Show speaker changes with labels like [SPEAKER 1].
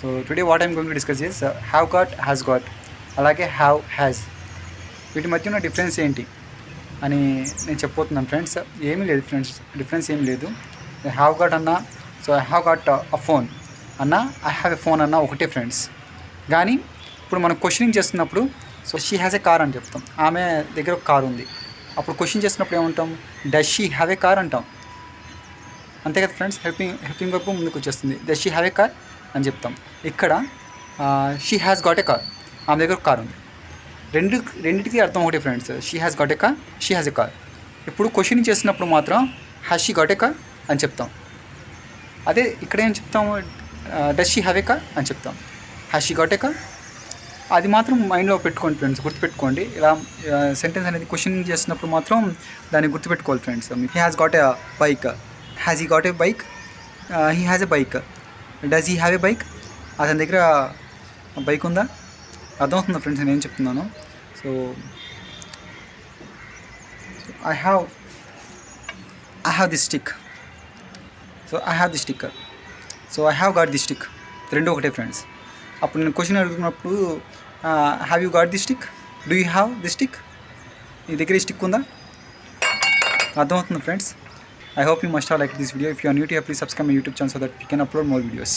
[SPEAKER 1] So today what I'm going to discuss is have got, has got, అలాగే have, has, వీటి మధ్య ఉన్న difference ఏంటి అని నేను చెప్పబోతున్నాను ఫ్రెండ్స్. ఏమీ లేదు ఫ్రెండ్స్, డిఫరెన్స్ ఏం లేదు. హ్యావ్ గాట్ అన్నా, so I have got a phone అన్నా, ఐ హ్యావ్ ఎ ఫోన్ అన్నా ఒకటే ఫ్రెండ్స్. కానీ ఇప్పుడు మనం క్వశ్చనింగ్ చేస్తున్నప్పుడు so she has a car అని చెప్తాం. ఆమె దగ్గర ఒక కార్ ఉంది. అప్పుడు క్వశ్చన్ చేస్తున్నప్పుడు ఏమంటాం? Does she have a car అంటాం. అంతే కదా ఫ్రెండ్స్. హెల్పింగ్ వర్బ్ ముందుకు వచ్చేస్తుంది. Does she have a car అని చెప్తాం. ఇక్కడ she has got a car, ఆమె దగ్గర ఒక కార్ ఉంది. రెండింటికి అర్థం ఒకటే friends. She has got a car, she has a car. ఇప్పుడు క్వశ్చనింగ్ చేసినప్పుడు మాత్రం has she got a car అని చెప్తాం. అదే ఇక్కడ ఏం చెప్తాము? Does she have a car అని చెప్తాం. Has she got a car, అది మాత్రం మైండ్లో పెట్టుకోండి ఫ్రెండ్స్, గుర్తుపెట్టుకోండి. ఇలా సెంటెన్స్ అనేది క్వశ్చనింగ్ చేసినప్పుడు మాత్రం దాన్ని గుర్తుపెట్టుకోవాలి friends. He has got a bike, has he got a bike, he has a bike. Does he have a bike, అతని దగ్గర బైక్ ఉందా? అర్థమవుతుందా ఫ్రెండ్స్ నేను ఏం చెప్తున్నాను? So I have the stick, so I have the stick, so I have got the stick, రెండు ఒకటే ఫ్రెండ్స్. అప్పుడు నేను క్వశ్చన్ అడుగుతున్నప్పుడు have you got the stick, do you have the stick, నీ దగ్గర ఈ స్టిక్ ఉందా? అర్థమవుతుంది friends. I hope you must have liked this video. If you are new here, please subscribe my YouTube channel so that we can upload more videos.